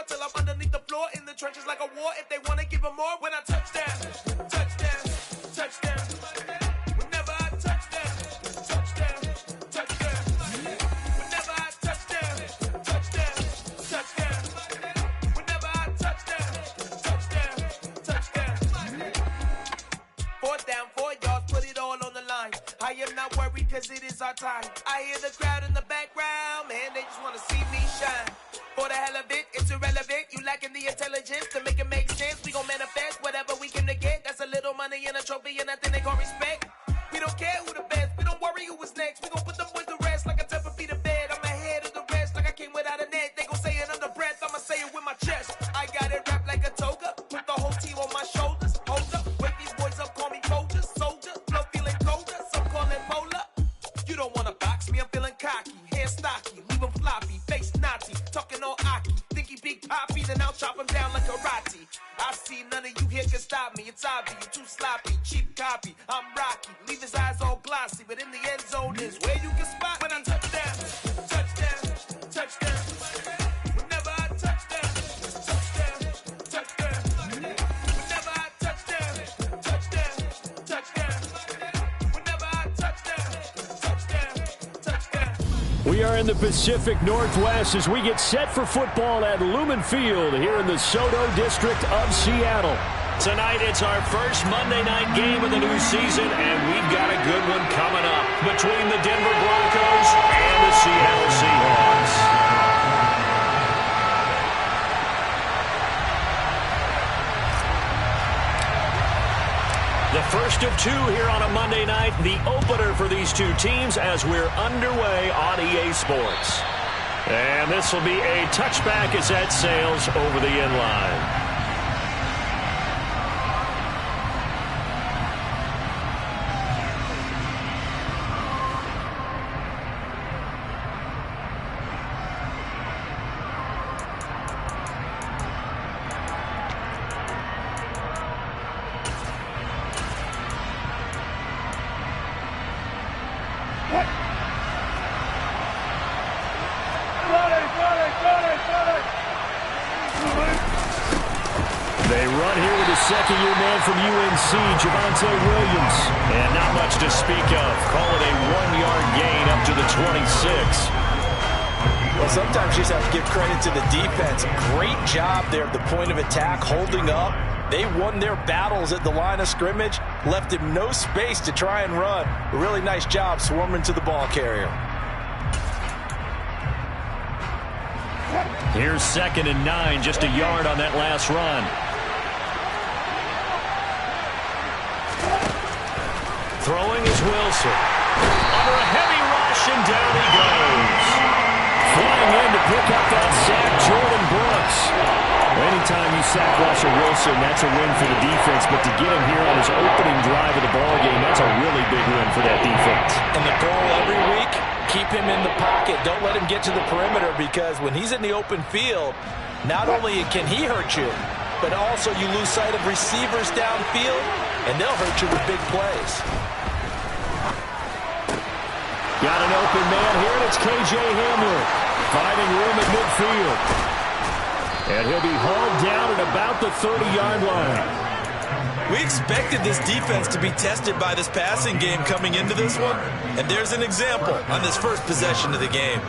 till I'm underneath the floor in the trenches like a war. If they want to give them more, when I touch down, touchdown, touchdown. Whenever I touch down, touchdown, touchdown. Whenever I touch down, touchdown, touchdown. Whenever I touch down, touchdown, touchdown. 4th down, 4 yards, put it all on the line. I am not worried cause it is our time. I hear the crowd in the background, man, they just want to see me shine. For the hell of it, it's irrelevant. You lacking the intelligence to make it make sense. We gon' manifest whatever we can to get. That's a little money and a trophy and nothing they call respect. We don't care who the best, we don't worry who was next. We gon' put the boys to rest like a temper feet of bed. I'm ahead of the rest like I came without a net. They gon' say it under breath, I'ma say it with my chest. I got it wrapped like a toga, put the whole team on my shoulders. Hold up, wake these boys up, call me soldier, soldier. Flow feeling colder, some call it polar. You don't wanna box me, I'm feeling cocky. Hair stocky, leave 'em floppy, face naughty. Talking all aki, think he big poppy, then I'll chop him down like karate. I see none of you here can stop me. It's obvious, you too sloppy, cheap copy. I'm Rocky, leave his eyes all glossy, but in the end zone is where you can spot when I touch down, touchdown, touchdown. Whenever I touch down, touchdown, touchdown. Whenever I touch down, touchdown, touchdown. Whenever I touch down, touchdown, touchdown. We are in the Pacific Northwest as we get set for football at Lumen Field here in the Soto District of Seattle. Tonight, it's our first Monday night game of the new season, and we've got a good one coming up between the Denver Broncos and the Seattle Seahawks. The first of two here on a Monday night, the opener for these two teams as we're underway on EA Sports. And this will be a touchback as that sails over the end line. They run here with a second-year man from UNC, Javonte Williams. And not much to speak of. Call it a 1-yard gain up to the 26. Well, sometimes you just have to give credit to the defense. Great job there at the point of attack, holding up. They won their battles at the line of scrimmage, left him no space to try and run. A really nice job swarming to the ball carrier. Here's 2nd and 9, just a yard on that last run. Throwing is Wilson. Under a heavy rush, and down he goes. Flying in to pick up that sack, Jordan Brooks. Anytime you sack Russell Wilson, that's a win for the defense. But to get him here on his opening drive of the ballgame, that's a really big win for that defense. And the goal every week, keep him in the pocket. Don't let him get to the perimeter, because when he's in the open field, not only can he hurt you, but also you lose sight of receivers downfield, and they'll hurt you with big plays. Got an open man here, and it's K.J. Hamler finding room at midfield. And he'll be hauled down at about the 30-yard line. We expected this defense to be tested by this passing game coming into this one, and there's an example on this first possession of the game.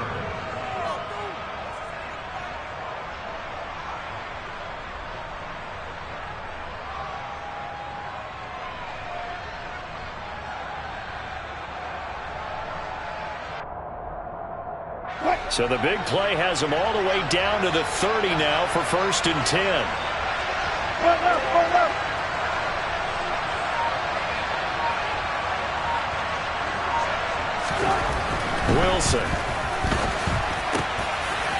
So the big play has him all the way down to the 30 now for 1st and 10. Wilson.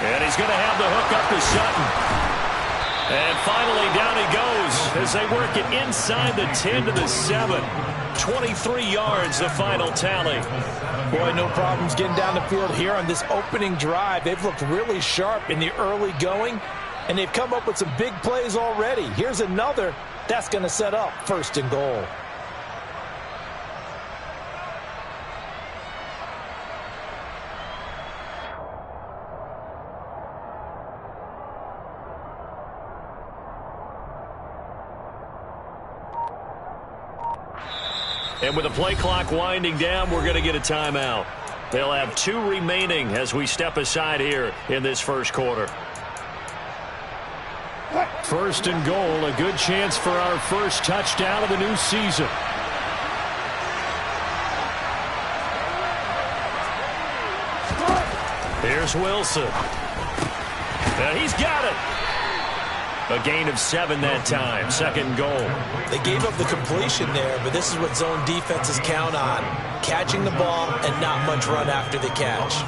And he's going to have the hook up to Sutton. And finally down he goes as they work it inside the 10 to the 7. 23 yards, the final tally. Boy, no problems getting down the field here on this opening drive. They've looked really sharp in the early going, and they've come up with some big plays already. Here's another that's going to set up 1st and goal. And with the play clock winding down, we're going to get a timeout. They'll have 2 remaining as we step aside here in this first quarter. First and goal, a good chance for our first touchdown of the new season. Here's Wilson. And he's got it. A gain of 7 that time. Second goal. They gave up the completion there, but this is what zone defenses count on. Catching the ball and not much run after the catch.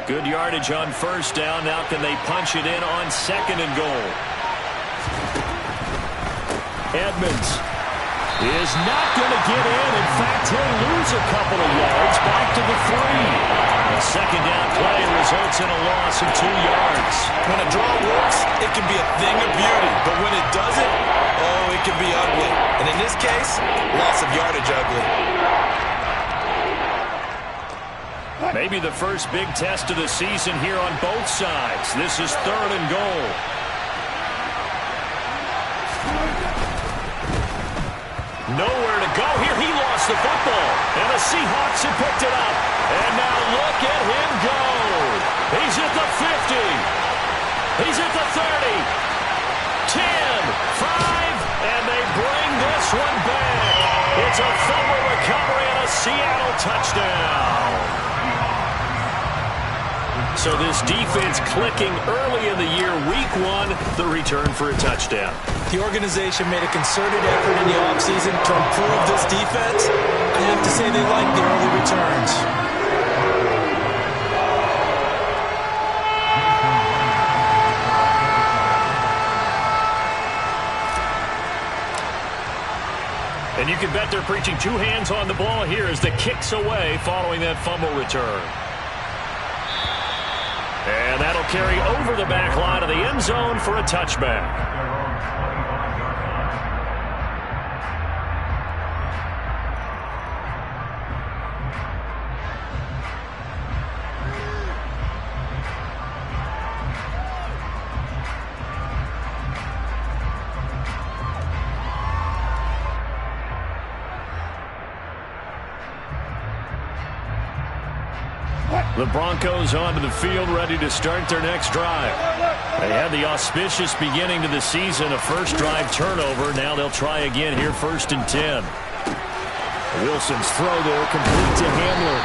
Good yardage on first down. Now can they punch it in on second and goal? Edmonds is not going to get in. In fact, he'll lose a couple of yards back to the 3. A second down play results in a loss of 2 yards. When a draw works, it can be a thing of beauty. But when it doesn't, oh, it can be ugly. And in this case, loss of yardage ugly. Maybe the first big test of the season here on both sides. This is third and goal. Nowhere to go here. He lost the football. And the Seahawks have picked it up. And now look at him go. He's at the 50. He's at the 30. 10, 5, and they bring this one back. It's a fumble recovery and a Seattle touchdown. So this defense clicking early in the year, week 1, the return for a touchdown. The organization made a concerted effort in the offseason to improve this defense. I have to say they like the early returns. And you can bet they're preaching 2 hands on the ball here as the kick's away following that fumble return. And that'll carry over the back line of the end zone for a touchback. The Broncos onto the field, ready to start their next drive. They had the auspicious beginning to the season, a first drive turnover. Now they'll try again here, 1st and 10. Wilson's throw there, complete to Hamlin.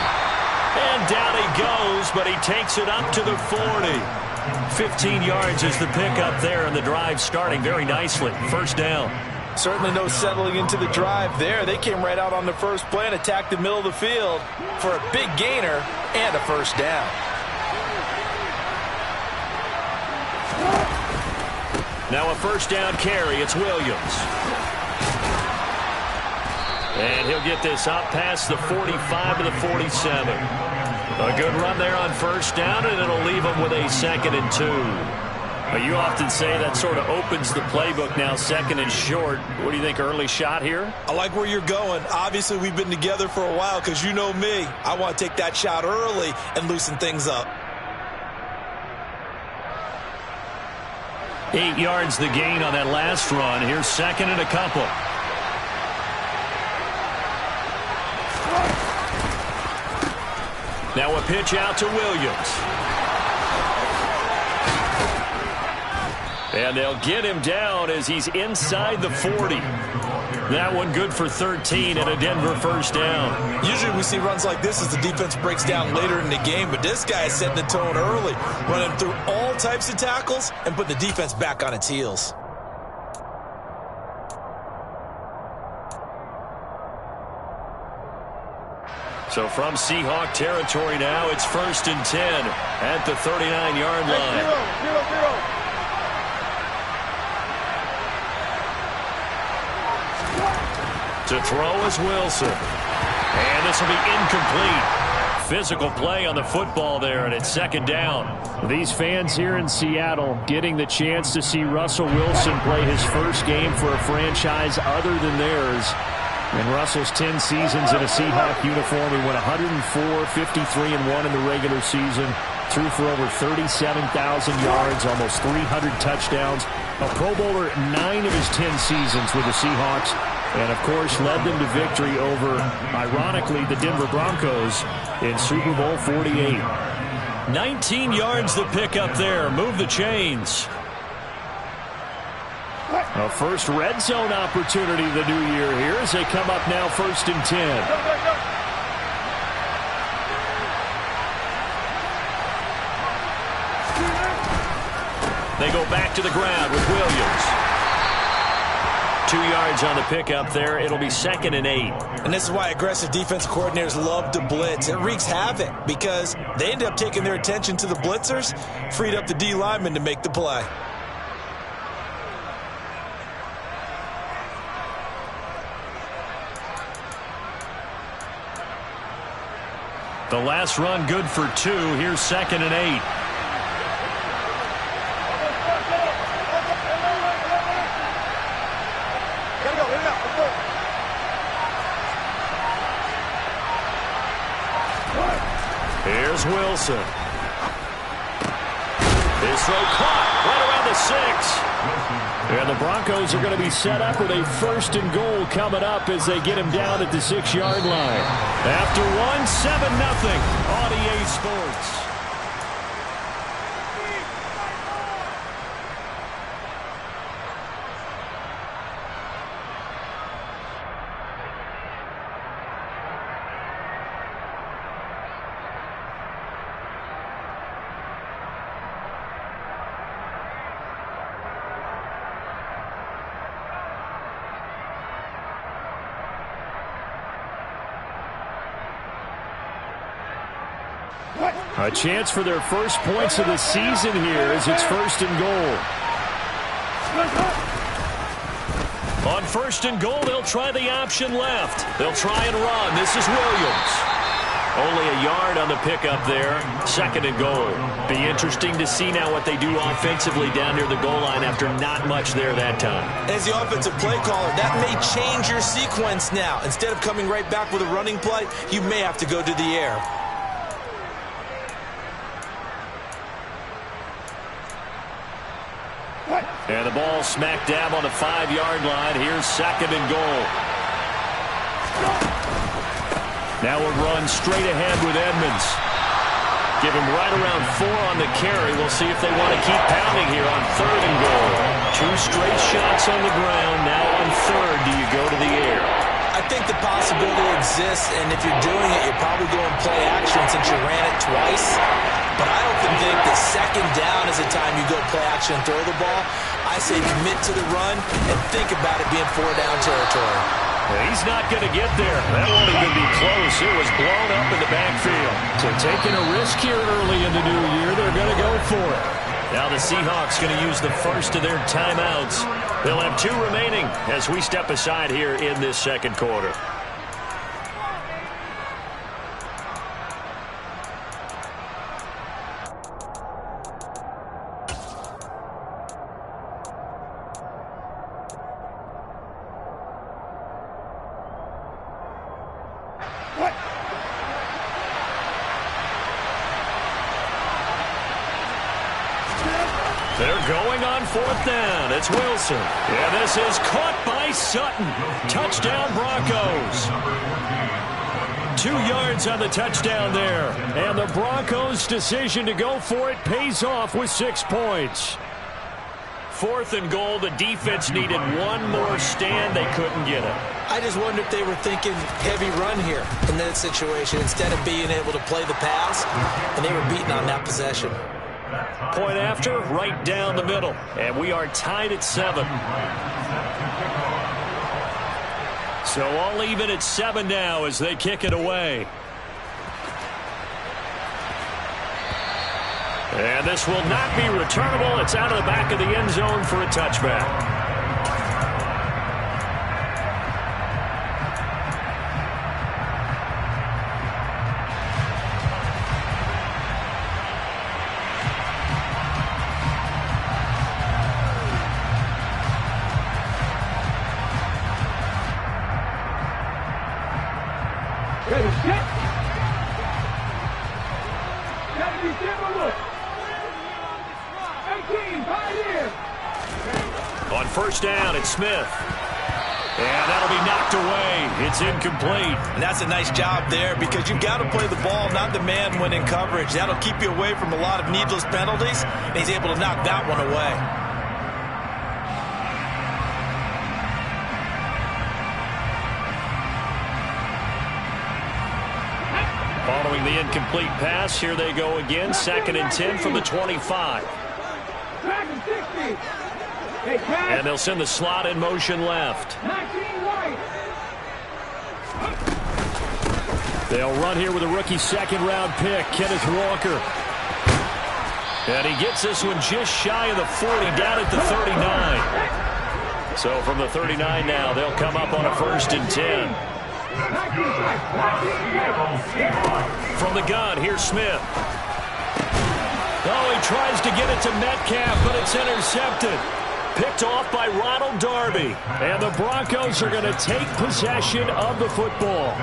And down he goes, but he takes it up to the 40. 15 yards is the pickup there, and the drive starting very nicely. First down. Certainly no settling into the drive there. They came right out on the first play and attacked the middle of the field for a big gainer and a first down. Now a first down carry. It's Williams. And he'll get this up past the 45 to the 47. A good run there on first down, and it'll leave him with a 2nd and 2. You often say that sort of opens the playbook now, 2nd and short. What do you think, early shot here? I like where you're going. Obviously, we've been together for a while because you know me. I want to take that shot early and loosen things up. 8 yards the gain on that last run. Here's 2nd and a couple. Now a pitch out to Williams. And they'll get him down as he's inside the 40. That one good for 13 and a Denver first down. Usually we see runs like this as the defense breaks down later in the game, but this guy is setting the tone early, running through all types of tackles and putting the defense back on its heels. So from Seahawk territory now, it's 1st and 10 at the 39-yard line. 0-0-0. To throw is Wilson. And this will be incomplete. physical play on the football there, and it's second down. These fans here in Seattle getting the chance to see Russell Wilson play his first game for a franchise other than theirs. In Russell's 10 seasons in a Seahawk uniform, he went 104, 53-1 in the regular season, threw for over 37,000 yards, almost 300 touchdowns, a Pro Bowler 9 of his 10 seasons with the Seahawks, and, of course, led them to victory over, ironically, the Denver Broncos in Super Bowl 48. 19 yards to pick up there. Move the chains. A first red zone opportunity of the new year here as they come up now 1st and 10. They go back to the ground with Williams. 2 yards on the pickup there. It'll be 2nd and 8. And this is why aggressive defense coordinators love to blitz. It wreaks havoc because they end up taking their attention to the blitzers, freed up the D lineman to make the play. The last run good for 2. Here's 2nd and 8. Here's Wilson. His throw caught right around the 6. And the Broncos are going to be set up with a 1st and goal coming up as they get him down at the 6-yard line. After 1, 7-0 on EA Sports. A chance for their first points of the season here as it's 1st and goal. On 1st and goal, they'll try the option left. They'll try and run. This is Williams. Only a yard on the pickup there. 2nd and goal. Be interesting to see now what they do offensively down near the goal line after not much there that time. As the offensive play caller, that may change your sequence now. Instead of coming right back with a running play, you may have to go to the air. And the ball smack dab on the 5-yard line. Here's 2nd and goal. Now we'll run straight ahead with Edmonds. Give him right around 4 on the carry. We'll see if they want to keep pounding here on 3rd and goal. 2 straight shots on the ground. Now on 3rd, do you go to the air? I think the possibility exists, and if you're doing it, you're probably going play action since you ran it twice. But I often think that 2nd down is the time you go play action and throw the ball. I say commit to the run and think about it being 4-down territory. He's not going to get there. That won't even be close. It was blown up in the backfield. So taking a risk here early in the new year, they're going to go for it. Now the Seahawks going to use the first of their timeouts. They'll have 2 remaining as we step aside here in this 2nd quarter. They're going on 4th down. It's Wilson. Yeah, this is caught by Sutton. Touchdown Broncos. 2 yards on the touchdown there. And the Broncos' decision to go for it pays off with 6 points. 4th and goal. The defense needed one more stand. They couldn't get it. I just wonder if they were thinking heavy run here in that situation instead of being able to play the pass, and they were beaten on that possession. Point after, right down the middle. And we are tied at 7. So all even at 7 now as they kick it away. And this will not be returnable. It's out of the back of the end zone for a touchback. On first down, it's Smith. And that'll be knocked away. It's incomplete. And that's a nice job there because you've got to play the ball, not the man when in coverage. That'll keep you away from a lot of needless penalties, and he's able to knock that one away. Following the incomplete pass, here they go again. 2nd and 10 from the 25. And they'll send the slot in motion left. They'll run here with a rookie 2nd-round pick, Kenneth Walker. And he gets this one just shy of the 40, down at the 39. So from the 39 now, they'll come up on a 1st and 10. From the gun, here's Smith. Oh, he tries to get it to Metcalf, but it's intercepted. Picked off by Ronald Darby. And the Broncos are going to take possession of the football.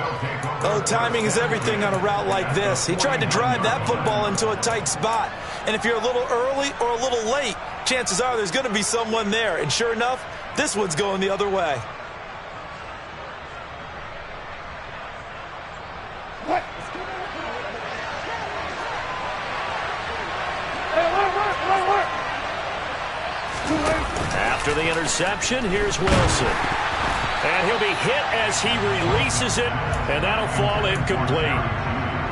Oh, timing is everything on a route like this. He tried to drive that football into a tight spot. And if you're a little early or a little late, chances are there's going to be someone there. And sure enough, this one's going the other way. After the interception, here's Wilson. And he'll be hit as he releases it, and that'll fall incomplete.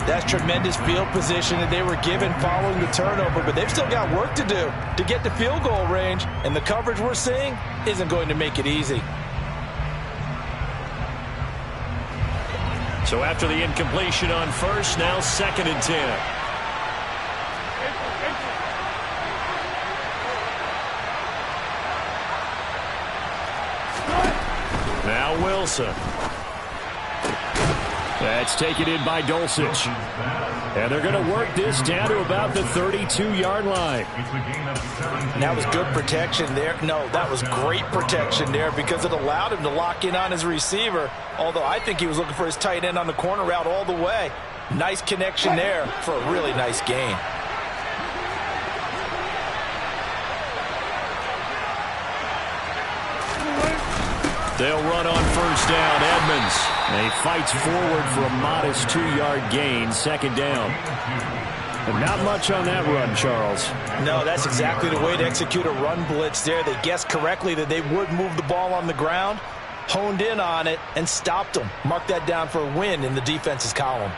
That's tremendous field position that they were given following the turnover, but they've still got work to do to get to field goal range, and the coverage we're seeing isn't going to make it easy. So after the incompletion on first, now 2nd and 10. Now Wilson. That's taken in by Dulcich. And they're going to work this down to about the 32-yard line. And that was good protection there. No, that was great protection there because it allowed him to lock in on his receiver, although I think he was looking for his tight end on the corner route all the way. Nice connection there for a really nice gain. They'll run on first down. Edmonds. And he fights forward for a modest 2-yard gain. 2nd down. And not much on that run, Charles. No, that's exactly the way to execute a run blitz there. They guessed correctly that they would move the ball on the ground, honed in on it, and stopped them. Mark that down for a win in the defense's column.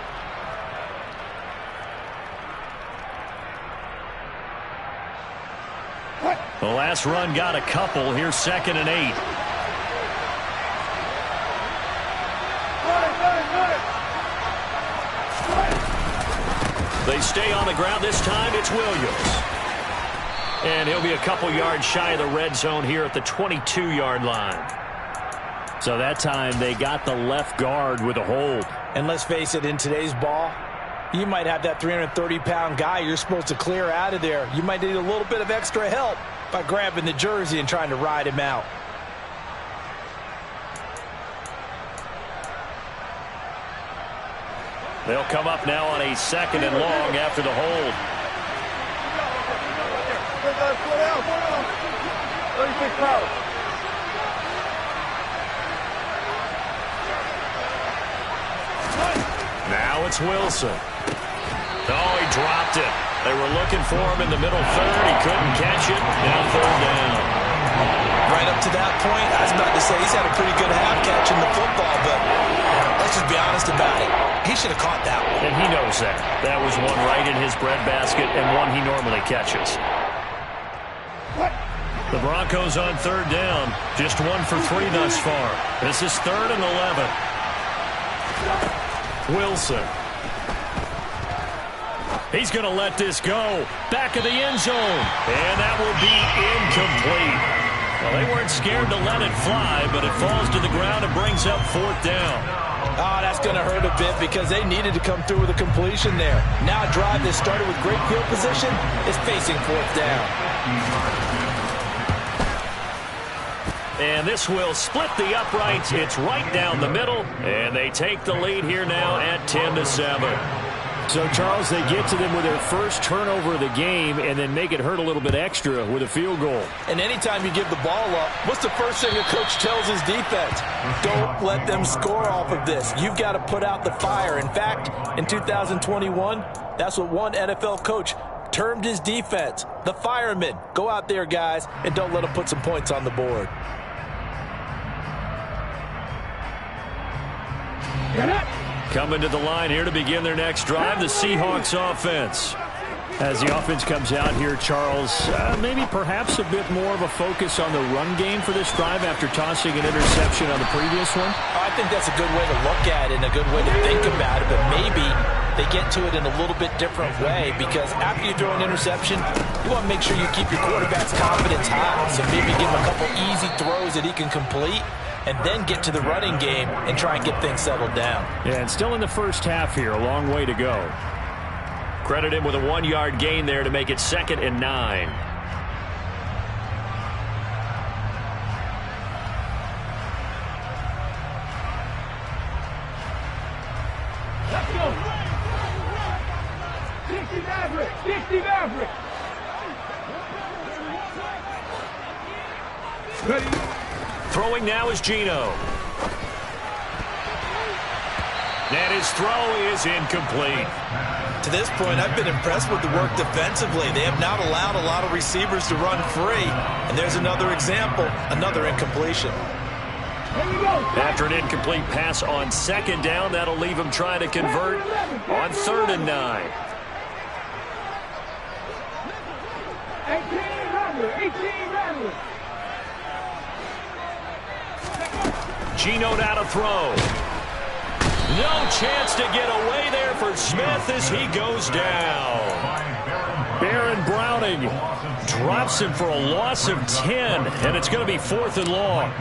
The last run got a couple. Here's 2nd and 8. They stay on the ground. This time it's Williams. And he'll be a couple yards shy of the red zone here at the 22-yard line. So that time they got the left guard with a hold. And let's face it, in today's ball, you might have that 330-pound guy you're supposed to clear out of there. You might need a little bit of extra help by grabbing the jersey and trying to ride him out. They'll come up now on a 2nd and long after the hold. Now it's Wilson. Oh, he dropped it. They were looking for him in the middle third. He couldn't catch it. Now 3rd down. Right up to that point, I was about to say he's had a pretty good half catching the football, but let's just be honest about it. He should have caught that one. And he knows that. That was one right in his breadbasket and one he normally catches. The Broncos on 3rd down. Just 1 for 3 thus far. This is 3rd and 11. Wilson. He's going to let this go. Back of the end zone. And that will be incomplete. Well, they weren't scared to let it fly, but it falls to the ground and brings up 4th down. Oh, that's going to hurt a bit because they needed to come through with a completion there. Now a drive that started with great field position is facing 4th down. And this will split the uprights. It's right down the middle. And they take the lead here now at 10-7. So, Charles, they get to them with their first turnover of the game and then make it hurt a little bit extra with a field goal. And anytime you give the ball up, what's the first thing a coach tells his defense? Don't let them score off of this. You've got to put out the fire. In fact, in 2021, that's what one NFL coach termed his defense, the firemen. Go out there, guys, and don't let them put some points on the board. Coming to the line here to begin their next drive, the Seahawks offense. As the offense comes out here, Charles, maybe perhaps a bit more of a focus on the run game for this drive after tossing an interception on the previous one? I think that's a good way to look at it and a good way to think about it, but maybe they get to it in a little bit different way because after you throw an interception, you want to make sure you keep your quarterback's confidence high. So maybe give him a couple easy throws that he can complete and then get to the running game and try and get things settled down. Yeah, and still in the first half here, a long way to go. Credit him with a 1-yard gain there to make it 2nd and 9. Let's go. 60 Maverick. 60 Maverick. Ready. Throwing now is Geno. And his throw is incomplete. To this point, I've been impressed with the work defensively. They have not allowed a lot of receivers to run free. And there's another example, another incompletion. After an incomplete pass on 2nd down, that'll leave him trying to convert on 3rd and 9. 18 Rattler. Geno now to throw. No chance to get away there for Smith as he goes down. Baron Browning drops him for a loss of 10, and it's going to be 4th and long.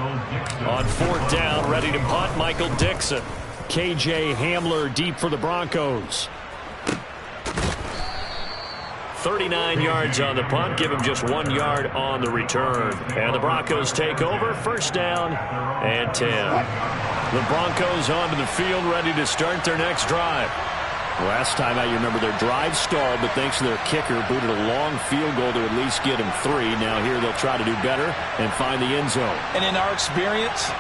On 4th down, ready to punt, Michael Dixon. KJ Hamler deep for the Broncos. 39 yards on the punt, give him just 1 yard on the return. And the Broncos take over, 1st down and 10. The Broncos onto the field, ready to start their next drive. Last time out, you remember their drive stalled, but thanks to their kicker, booted a long field goal to at least get him 3. Now here they'll try to do better and find the end zone. And in our experience,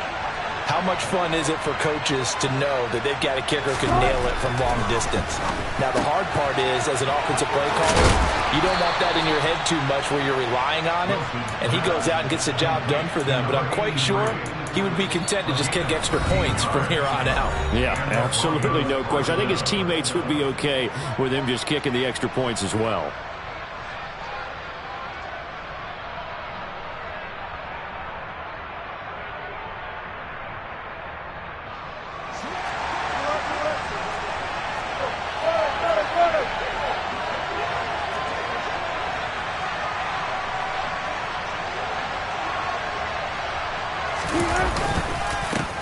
how much fun is it for coaches to know that they've got a kicker who can nail it from long distance? Now, the hard part is, as an offensive play caller, you don't want that in your head too much where you're relying on it, and he goes out and gets the job done for them. But I'm quite sure he would be content to just kick extra points from here on out. Yeah, absolutely no question. I think his teammates would be okay with him just kicking the extra points as well.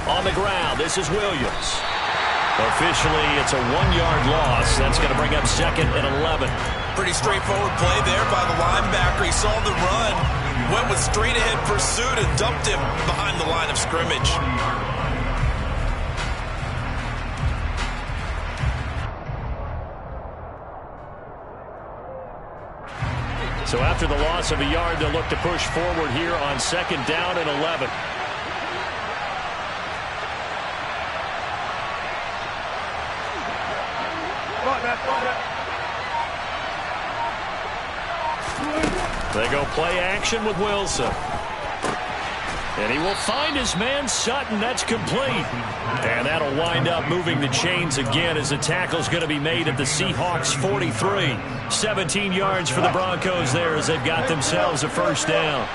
On the ground, this is Williams. Officially, it's a 1-yard loss. That's going to bring up 2nd and 11. Pretty straightforward play there by the linebacker. He saw the run, went with straight-ahead pursuit, and dumped him behind the line of scrimmage. So after the loss of a yard, they'll look to push forward here on 2nd down and 11. They go play action with Wilson. And he will find his man Sutton. That's complete. And that'll wind up moving the chains again as the tackle's going to be made at the Seahawks 43. 17 yards for the Broncos there as they've got themselves a 1st down.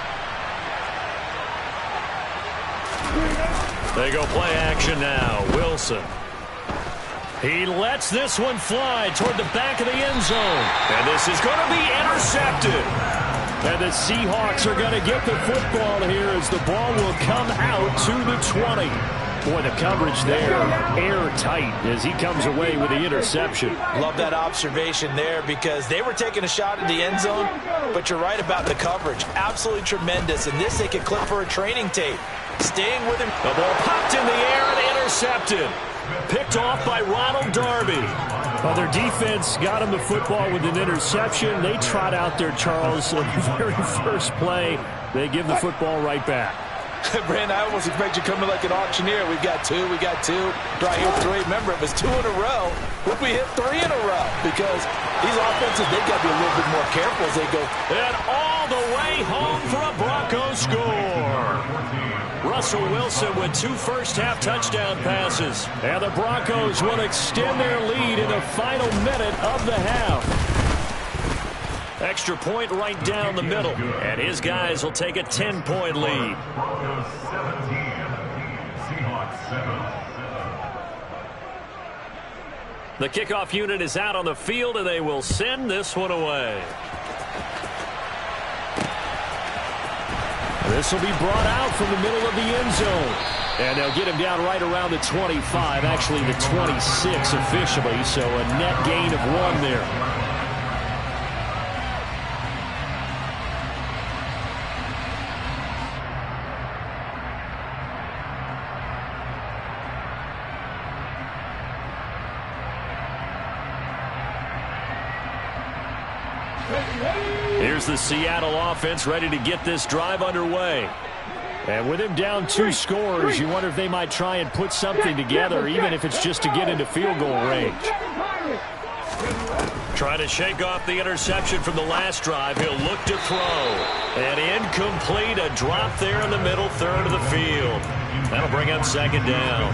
They go play action now. Wilson. He lets this one fly toward the back of the end zone. And this is going to be intercepted. And the Seahawks are going to get the football here as the ball will come out to the 20. Boy, the coverage there, airtight as he comes away with the interception. Love that observation there because they were taking a shot at the end zone, but you're right about the coverage. Absolutely tremendous, and this they could clip for a training tape. Staying with him. The ball popped in the air and intercepted. Picked off by Ronald Darby. Well, their defense got them the football with an interception. They trot out there, Charles, on the very first play. They give the football right back. Brandon, I almost expect you coming like an auctioneer. We got two. Right here, three. Remember, it was 2 in a row. Look, we hit 3 in a row because these offenses, they got to be a little bit more careful as they go. And all the way home for a Broncos score. Russell Wilson with 2 first-half touchdown passes. And the Broncos will extend their lead in the final minute of the half. Extra point right down the middle. And his guys will take a 10-point lead. Broncos 17, Seahawks 7. The kickoff unit is out on the field, and they will send this one away. This will be brought out from the middle of the end zone. And they'll get him down right around the 25, actually the 26 officially, so a net gain of 1 there. Here's the Seattle offense ready to get this drive underway. And with him down 2 scores, you wonder if they might try and put something together, even if it's just to get into field goal range. Trying to shake off the interception from the last drive. He'll look to throw. And incomplete, a drop there in the middle third of the field. That'll bring up 2nd down.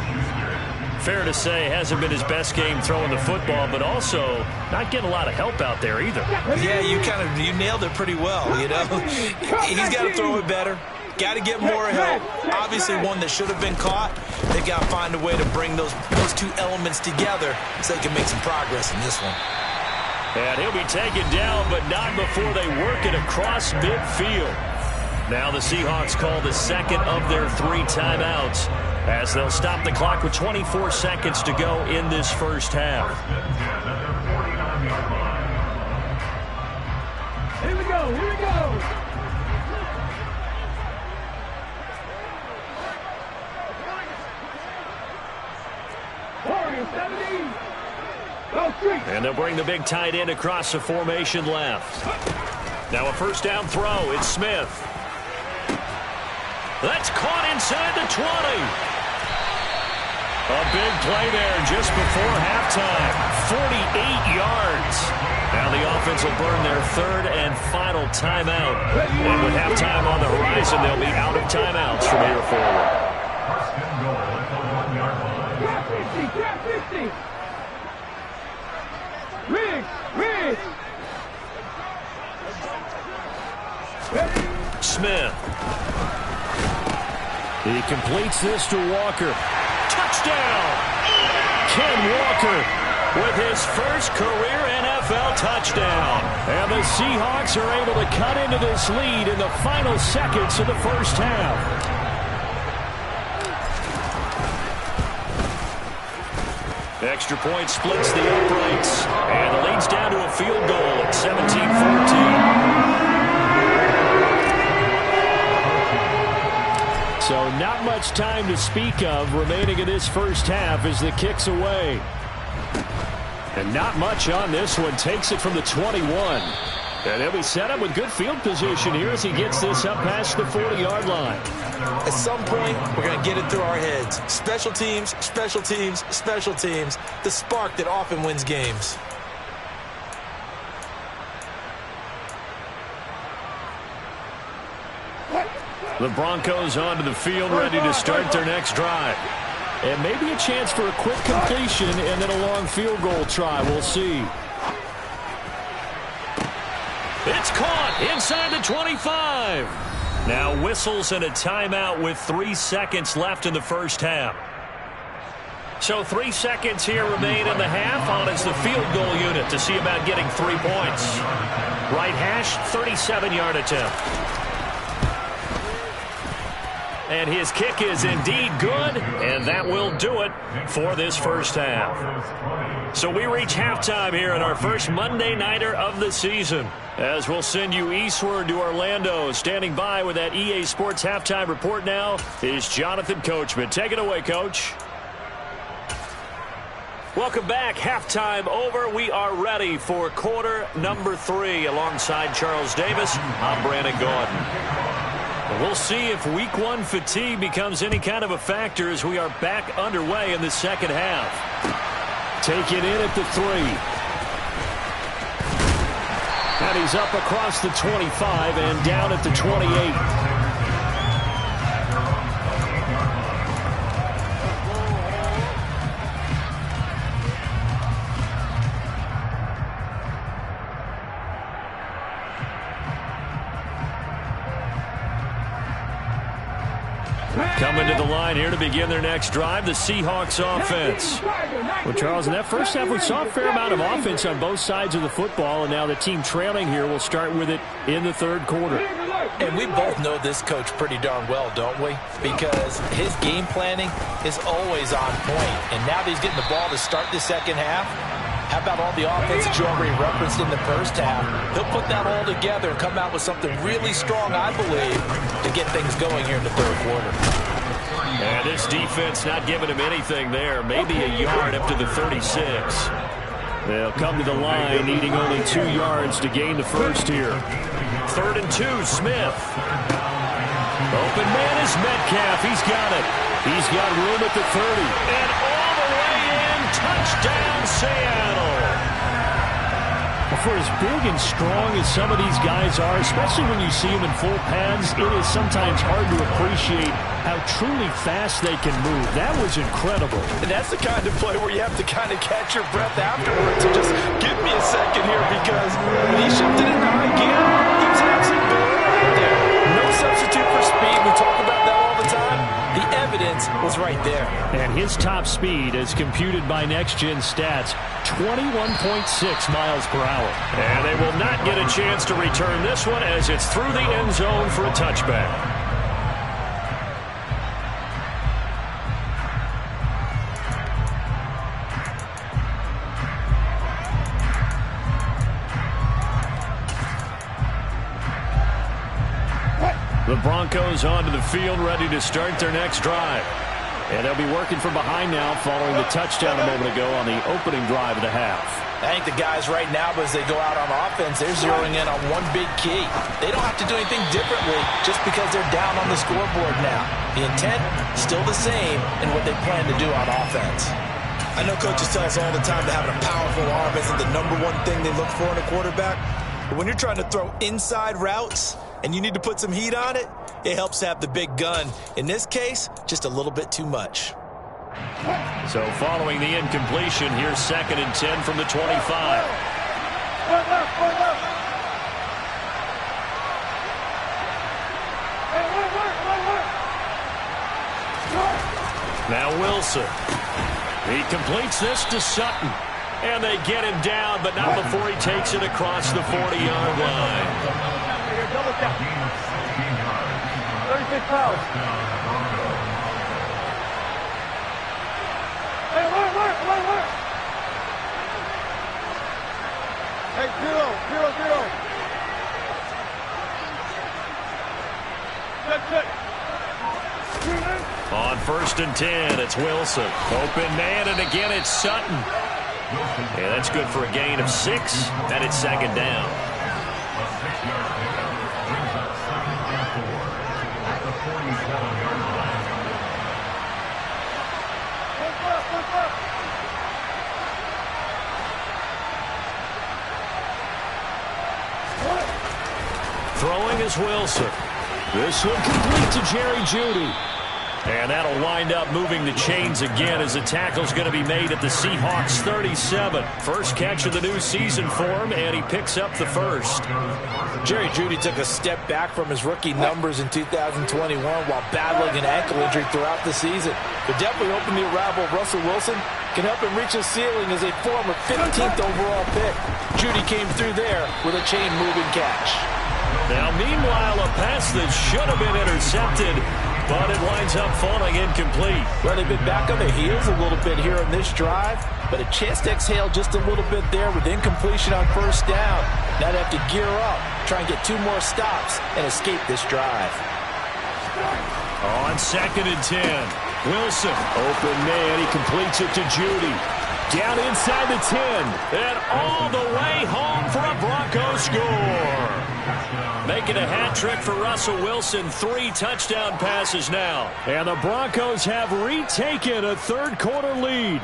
Fair to say, hasn't been his best game throwing the football, but also not getting a lot of help out there either. Yeah, you nailed it pretty well, you know. He's got to throw it better. Got to get more help. Obviously, one that should have been caught. They've got to find a way to bring those 2 elements together so they can make some progress in this one. And he'll be taken down, but not before they work it across midfield. Now the Seahawks call the 2nd of their 3 timeouts, as they'll stop the clock with 24 seconds to go in this first half. Here we go, here we go. Warriors 17. Go street. And they'll bring the big tight end across the formation left. Now a first down throw. It's Smith. That's caught inside the 20. A big play there just before halftime. 48 yards. Now the offense will burn their 3rd and final timeout. And with halftime on the horizon, they'll be out of timeouts from here forward. Grab 50. Riggs. Smith. He completes this to Walker. Touchdown! Ken Walker with his first career NFL touchdown. And the Seahawks are able to cut into this lead in the final seconds of the first half. Extra point splits the uprights. And the lead's down to a field goal at 17-14. So not much time to speak of remaining in this first half as the kick's away. And not much on this one. Takes it from the 21. And he'll be set up with good field position here as he gets this up past the 40-yard line. At some point, we're going to get it through our heads. Special teams, special teams, special teams. The spark that often wins games. The Broncos onto the field, ready to start their next drive. And maybe a chance for a quick completion and then a long field goal try. We'll see. It's caught inside the 25. Now whistles and a timeout with 3 seconds left in the first half. So 3 seconds here remain in the half. On is the field goal unit to see about getting 3 points. Right hash, 37-yard attempt. And his kick is indeed good, and that will do it for this first half. So we reach halftime here in our first Monday Nighter of the season, as we'll send you eastward to Orlando. Standing by with that EA Sports halftime report now is Jonathan Coachman. Take it away, Coach. Welcome back. Halftime over. We are ready for quarter number 3. Alongside Charles Davis, I'm Brandon Gaudin. And we'll see if week 1 fatigue becomes any kind of a factor as we are back underway in the second half. Taken in at the 3. And he's up across the 25 and down at the 28. Coming to the line here to begin their next drive, the Seahawks offense. Well, Charles, in that first half, we saw a fair amount of offense on both sides of the football, and now the team trailing here will start with it in the third quarter. And we both know this coach pretty darn well, don't we? Because his game planning is always on point. And now that he's getting the ball to start the second half, how about all the offense that you already referenced in the first half? He'll put that all together and come out with something really strong, I believe, to get things going here in the third quarter. And this defense not giving him anything there. Maybe a yard up to the 36. They'll come to the line, needing only 2 yards to gain the first here. 3rd and 2, Smith. Open man is Metcalf. He's got it. He's got room at the 30. And all the way in, touchdown, Seattle. Well, for as big and strong as some of these guys are, especially when you see them in full pads, it is sometimes hard to appreciate how truly fast they can move. That was incredible. And that's the kind of play where you have to kind of catch your breath afterwards and just give me a second here, because when he shifted into high gear, he was an absolute baller out there. No substitute for speed. We talk about that all the time. The evidence was right there. And his top speed, as computed by Next Gen Stats, 21.6 miles per hour. And they will not get a chance to return this one as it's through the end zone for a touchback. The Broncos onto the field, ready to start their next drive. And they'll be working from behind now following the touchdown a moment ago on the opening drive of the half. I think the guys right now, as they go out on offense, they're zeroing in on one big key. They don't have to do anything differently just because they're down on the scoreboard now. The intent, still the same in what they plan to do on offense. I know coaches tell us all the time that having a powerful arm isn't the #1 thing they look for in a quarterback. But when you're trying to throw inside routes and you need to put some heat on it, it helps to have the big gun. In this case, just a little bit too much. So following the incompletion, here's 2nd and 10 from the 25. Now Wilson. He completes this to Sutton. And they get him down, but not before he takes it across the 40-yard line. 36 fouls. Hey, work. Hey, 0. Check. On 1st and 10, it's Wilson. Open man, and again it's Sutton. Yeah, that's good for a gain of 6, and it's 2nd down. Throwing is Wilson. This one complete to Jerry Jeudy. And that'll wind up moving the chains again as the tackle's going to be made at the Seahawks 37. First catch of the new season for him, and he picks up the first. Jerry Jeudy took a step back from his rookie numbers in 2021 while battling an ankle injury throughout the season. But definitely hoping the arrival of Russell Wilson can help him reach his ceiling as a former 15th overall pick. Jeudy came through there with a chain-moving catch. Now, meanwhile, a pass that should have been intercepted, but it winds up falling incomplete. Well, they've been back on their heels a little bit here on this drive, but a chance to exhale just a little bit there with incompletion on 1st down. Now they have to gear up, try and get 2 more stops, and escape this drive. On 2nd and 10, Wilson, open man, he completes it to Jeudy. Down inside the 10. And all the way home for a Broncos score. Making a hat trick for Russell Wilson. 3 touchdown passes now. And the Broncos have retaken a third-quarter lead.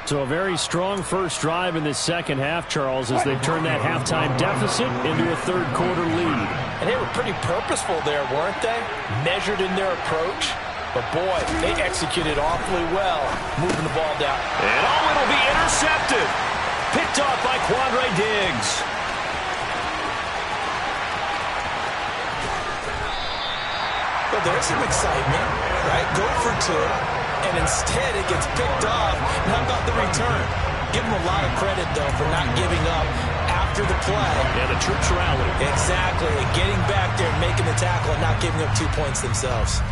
So a very strong first drive in this second half, Charles, as they've turned that halftime deficit into a third-quarter lead. And they were pretty purposeful there, weren't they? Measured in their approach. But, boy, they executed awfully well, moving the ball down. And it'll be intercepted. Picked off by Quandre Diggs. Well, there's some excitement, right? Go for 2, and instead it gets picked off. And how about the return? Give them a lot of credit, though, for not giving up after the play. Yeah, the troops rallied. Exactly, and getting back there and making the tackle and not giving up 2 points themselves.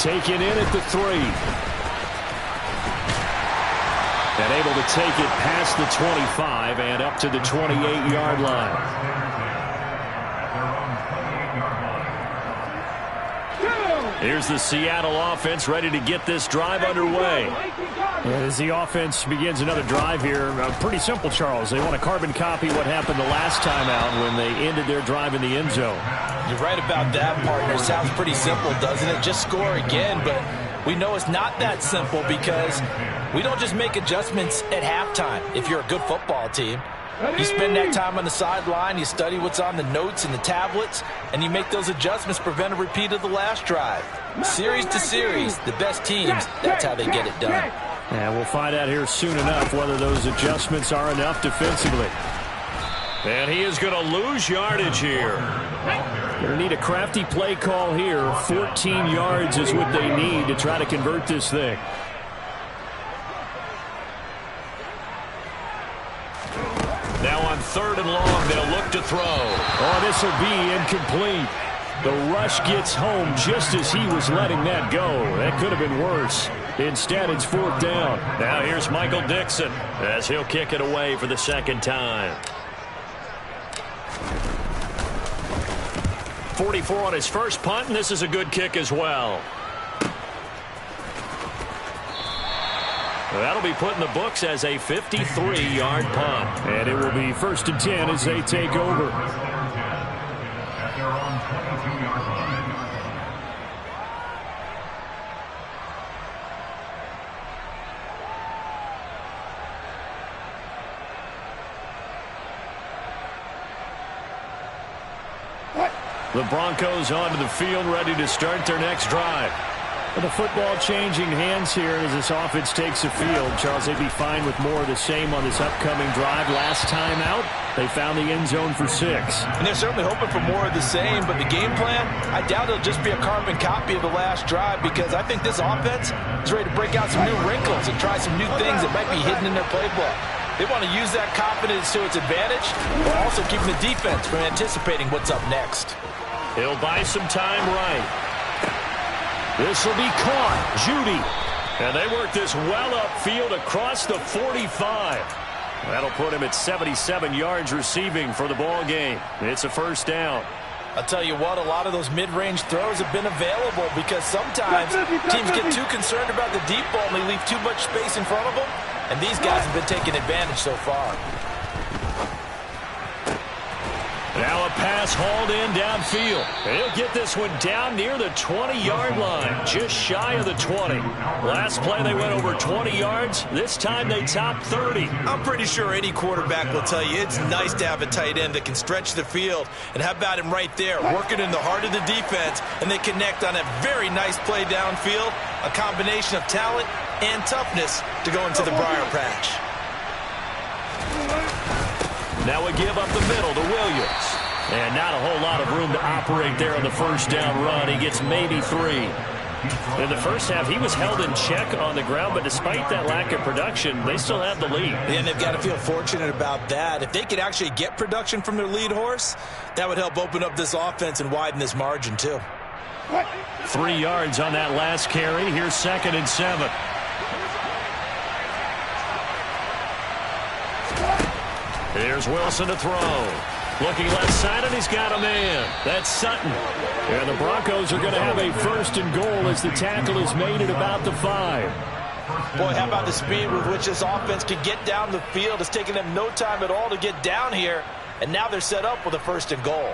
Taken in at the 3. And able to take it past the 25 and up to the 28-yard line. Here's the Seattle offense ready to get this drive underway. As the offense begins another drive here, pretty simple, Charles. They want to carbon copy what happened the last time out when they ended their drive in the end zone. You're right about that, partner. Sounds pretty simple, doesn't it? Just score again, but we know it's not that simple because we don't just make adjustments at halftime if you're a good football team. You spend that time on the sideline, you study what's on the notes and the tablets, and you make those adjustments to prevent a repeat of the last drive. Series to series, the best teams, that's how they get it done. And we'll find out here soon enough whether those adjustments are enough defensively. And he is going to lose yardage here. Going to need a crafty play call here. 14 yards is what they need to try to convert this thing. Now on 3rd and long, they'll look to throw. Oh, this will be incomplete. The rush gets home just as he was letting that go. That could have been worse. Instead, it's 4th down. Now here's Michael Dixon as he'll kick it away for the second time. 44 on his first punt, and this is a good kick as well. That'll be put in the books as a 53-yard punt. And it will be 1st and 10 as they take over. At their own 22-yard line. The Broncos onto the field, ready to start their next drive. With the football changing hands here as this offense takes the field. Charles, they'd be fine with more of the same on this upcoming drive. Last time out, they found the end zone for 6. And they're certainly hoping for more of the same, but the game plan, I doubt it'll just be a carbon copy of the last drive because I think this offense is ready to break out some new wrinkles and try some new things that might be hidden in their playbook. They want to use that confidence to its advantage, while also keeping the defense from anticipating what's up next. He'll buy some time right. This will be caught. Judy. And they work this well upfield across the 45. That'll put him at 77 yards receiving for the ball game. It's a 1st down. I'll tell you what, a lot of those mid-range throws have been available because sometimes teams get too concerned about the deep ball and they leave too much space in front of them. And these guys have been taking advantage so far. Now a pass hauled in downfield. He'll get this one down near the 20-yard line, just shy of the 20. Last play they went over 20 yards. This time they topped 30. I'm pretty sure any quarterback will tell you it's nice to have a tight end that can stretch the field. And how about him right there, working in the heart of the defense, and they connect on a very nice play downfield, a combination of talent and toughness to go into the briar patch. Now we give up the middle to Williams. And not a whole lot of room to operate there on the 1st down run. He gets maybe 3. In the first half, he was held in check on the ground, but despite that lack of production, they still have the lead. And they've got to feel fortunate about that. If they could actually get production from their lead horse, that would help open up this offense and widen this margin too. 3 yards on that last carry. Here's 2nd and 7. Here's Wilson to throw. Looking left side, and he's got a man. That's Sutton. And the Broncos are going to have a 1st and goal as the tackle is made at about the 5. Boy, how about the speed with which this offense can get down the field? It's taken them no time at all to get down here, and now they're set up with a 1st and goal.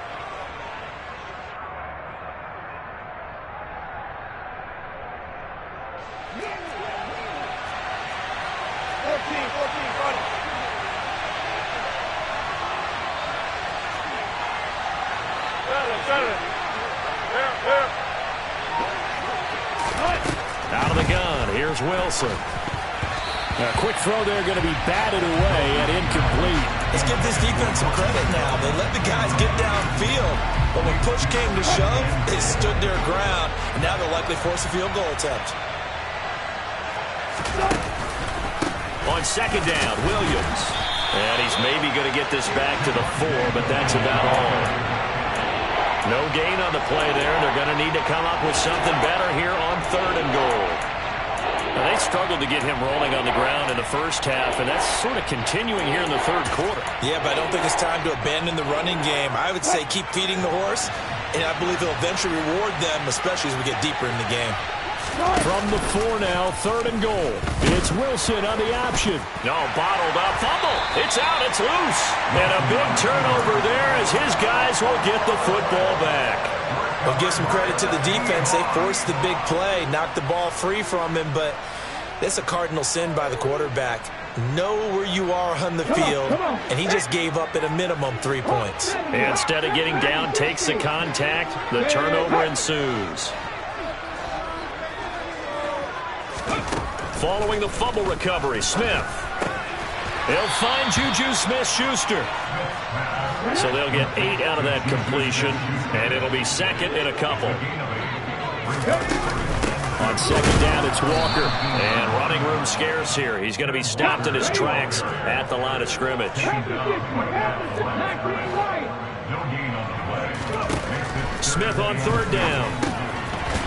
Out of the gun, here's Wilson. A quick throw there going to be batted away and incomplete. Let's give this defense some credit now. They let the guys get downfield, but when push came to shove, they stood their ground, and now they'll likely force a field goal attempt. On 2nd down, Williams. And he's maybe going to get this back to the 4, but that's about all. No gain on the play there. They're going to need to come up with something better here on 3rd and goal. Now, they struggled to get him rolling on the ground in the first half, and that's sort of continuing here in the 3rd quarter. Yeah, but I don't think it's time to abandon the running game. I would say keep feeding the horse, and I believe he'll eventually reward them, especially as we get deeper in the game. From the 4 now, 3rd and goal. It's Wilson on the option. No, bottled up. Fumble. It's out. It's loose. And a big turnover there as his guys will get the football back. Well, give some credit to the defense. They forced the big play, knocked the ball free from him, but it's a cardinal sin by the quarterback. Know where you are on the field, and he just gave up at a minimum 3 points. Instead of getting down, takes the contact. The turnover ensues. Following the fumble recovery, Smith. They'll find Juju Smith-Schuster. So they'll get 8 out of that completion, and it'll be 2nd and a couple. On 2nd down, it's Walker. And running room scarce here. He's going to be stopped in his tracks at the line of scrimmage. Smith on 3rd down.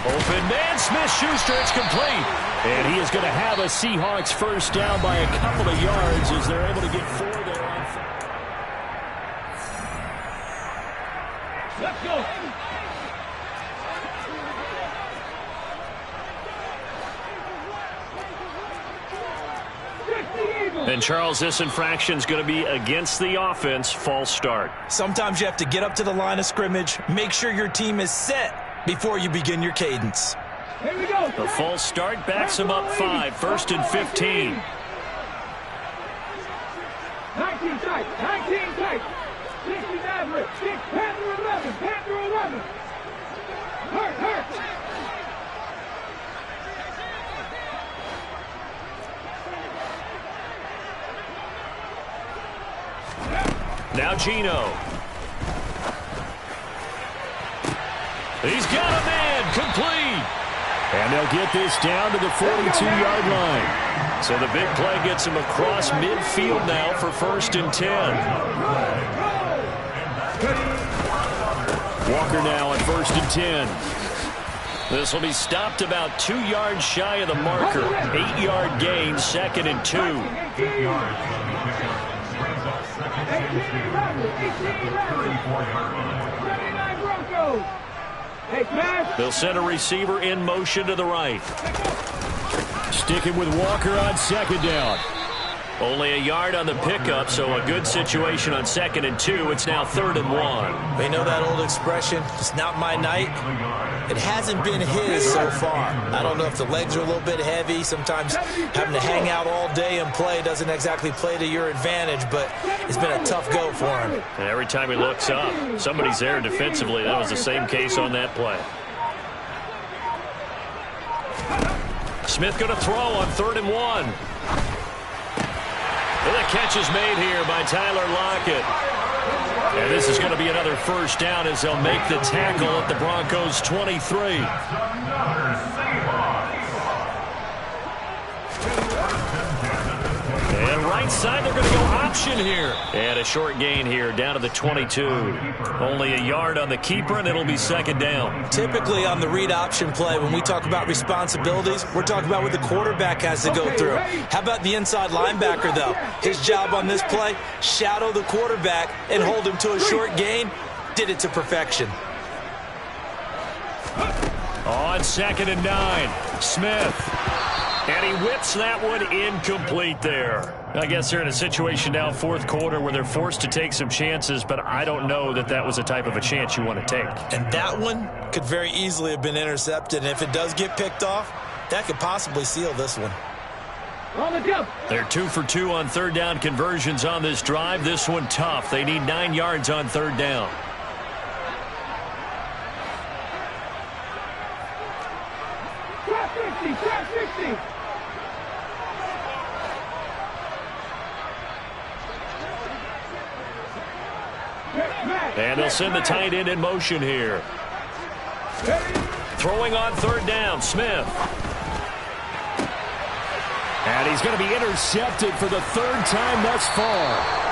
Open man, Smith-Schuster, it's complete. And he is going to have a Seahawks 1st down by a couple of yards as they're able to get 4 there on 4. Let's go. And Charles, this infraction is going to be against the offense. False start. Sometimes you have to get up to the line of scrimmage, make sure your team is set before you begin your cadence. Here we go. The false start backs him up 5, 1st and 15. 19 tight, 19 tight. 60 average, 6, Panther 11, Panther 11. Hurt. Now Gino. He's got a man, complete. And they'll get this down to the 42-yard line. So the big play gets him across midfield now for 1st and 10. Walker now on 1st and 10. This will be stopped about 2 yards shy of the marker. 8-yard gain, 2nd and 2. 18 39 Broncos. They'll send a receiver in motion to the right. Sticking with Walker on 2nd down. Only a yard on the pickup, so a good situation on 2nd and 2. It's now 3rd and 1. They know that old expression, it's not my night. It hasn't been his so far. I don't know if the legs are a little bit heavy. Sometimes having to hang out all day and play doesn't exactly play to your advantage, but it's been a tough go for him. And every time he looks up, somebody's there defensively. That was the same case on that play. Smith going to throw on 3rd and 1. And the catch is made here by Tyler Lockett. And this is going to be another 1st down as they'll make the tackle at the Broncos' 23. And right side, they're going to go option here. And a short gain here, down to the 22. Only a yard on the keeper, and it'll be second down. Typically on the read option play, when we talk about responsibilities, we're talking about what the quarterback has to go through. How about the inside linebacker, though? His job on this play, shadow the quarterback and hold him to a short gain. Did it to perfection. On 2nd and 9, Smith. And he whips that one incomplete there. I guess they're in a situation now, fourth quarter, where they're forced to take some chances, but I don't know that that was the type of a chance you want to take. And that one could very easily have been intercepted. And if it does get picked off, that could possibly seal this one. On the jump. They're 2 for 2 on third down conversions on this drive. This one tough. They need 9 yards on third down. Trap 60. And they'll send the tight end in motion here. Throwing on third down, Smith. And he's going to be intercepted for the third time thus far.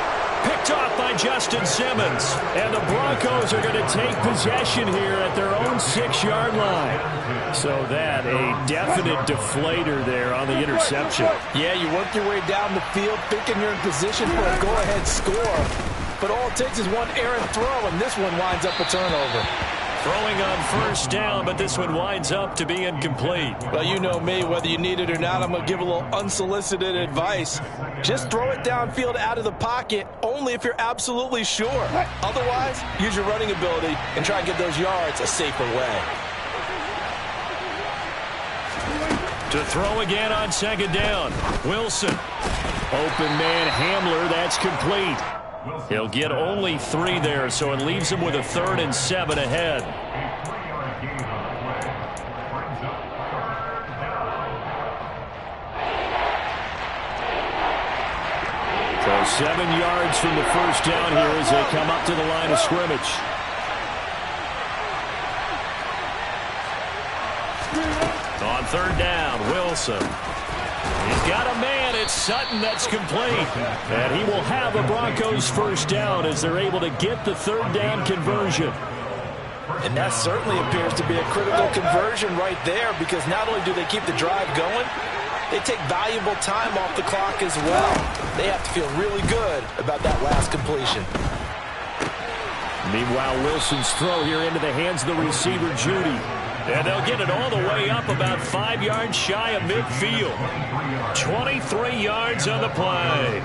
Picked off by Justin Simmons. And the Broncos are going to take possession here at their own 6-yard line. So that a definite deflator there on the interception. Yeah, you work your way down the field thinking you're in position for a go-ahead score. But all it takes is one errant throw, and this one winds up a turnover. Throwing on first down, but this one winds up to be incomplete. Well, you know me, whether you need it or not, I'm going to give a little unsolicited advice. Just throw it downfield out of the pocket, only if you're absolutely sure. Otherwise, use your running ability and try and get those yards a safer way. To throw again on second down. Wilson. Open man Hamler, that's complete. He'll get only 3 there, so it leaves him with a 3rd and 7 ahead. So 7 yards from the first down here as they come up to the line of scrimmage. On third down, Wilson. He's got a man. It's Sutton that's complete. And he will have a Broncos first down as they're able to get the third down conversion. And that certainly appears to be a critical conversion right there, because not only do they keep the drive going, they take valuable time off the clock as well. They have to feel really good about that last completion. Meanwhile, Wilson's throw here into the hands of the receiver, Judy. And they'll get it all the way up about 5 yards shy of midfield. 23 yards on the play.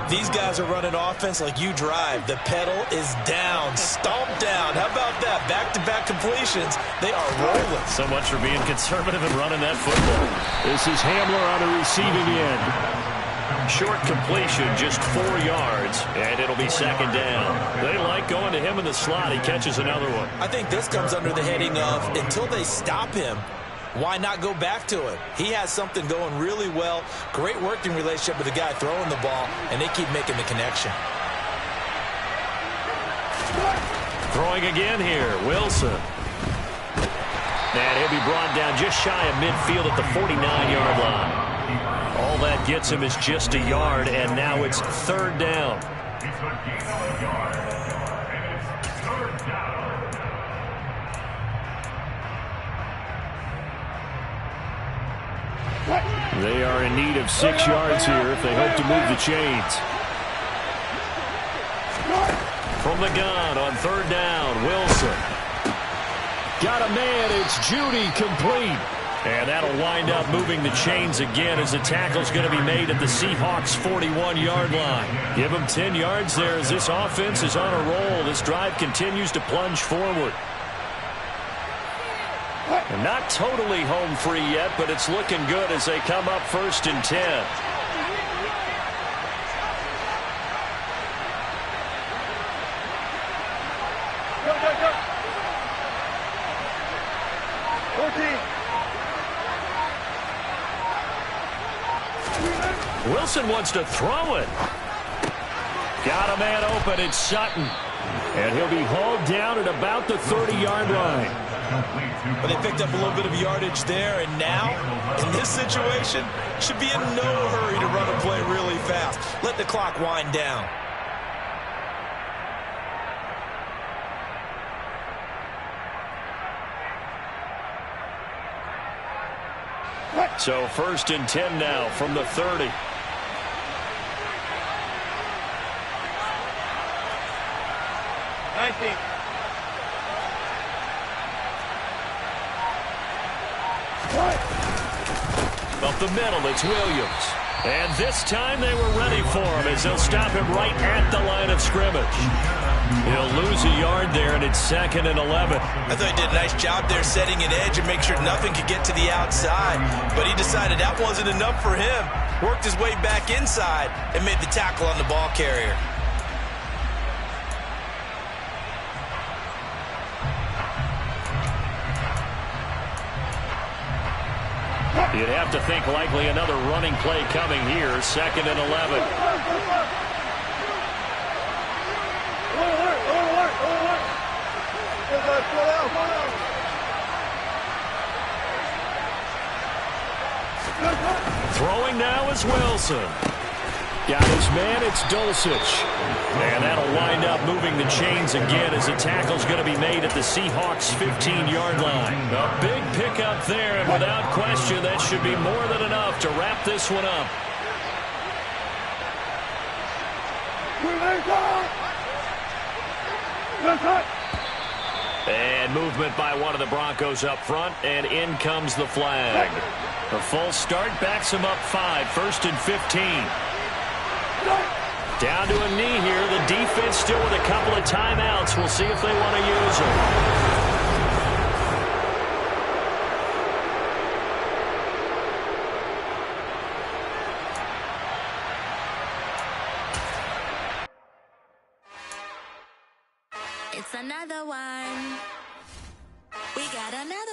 These guys are running offense like you drive. The pedal is down, stomped down. How about that? Back-to-back completions. They are rolling. So much for being conservative and running that football. This is Hamler on the receiving end. Short completion, just 4 yards, and it'll be second down. They like going to him in the slot. He catches another one. I think this comes under the heading of, until they stop him, why not go back to it? He has something going really well. Great working relationship with the guy throwing the ball, and they keep making the connection. Throwing again here, Wilson. And he'll be brought down just shy of midfield at the 49-yard line. All that gets him is just a yard, and now it's third down. They are in need of 6 yards here if they hope to move the chains. From the gun on third down, Wilson. Got a man, it's Judy, complete. And that'll wind up moving the chains again as the tackle's going to be made at the Seahawks' 41-yard line. Give them 10 yards there as this offense is on a roll. This drive continues to plunge forward. And not totally home free yet, but it's looking good as they come up 1st and 10. Wilson wants to throw it. Got a man open. It's Sutton. And he'll be hauled down at about the 30-yard line. But they picked up a little bit of yardage there, and now, in this situation, should be in no hurry to run a play really fast. Let the clock wind down. So 1st and 10 now from the 30. Up the middle, it's Williams. And this time they were ready for him as they'll stop him right at the line of scrimmage. He'll lose a yard there, and it's 2nd and 11. I thought he did a nice job there setting an edge and make sure nothing could get to the outside. But he decided that wasn't enough for him. Worked his way back inside and made the tackle on the ball carrier. You'd have to think likely another running play coming here. 2nd and 11. Throwing now is Wilson. Got his man, it's Dulcich. And that'll wind up moving the chains again as the tackle's going to be made at the Seahawks' 15-yard line. A big pickup there, and without question, that should be more than enough to wrap this one up. And movement by one of the Broncos up front, and in comes the flag. A full start backs him up 5, 1st and 15. Down to a knee here. The defense still with a couple of timeouts. We'll see if they want to use them. It's another one. We got another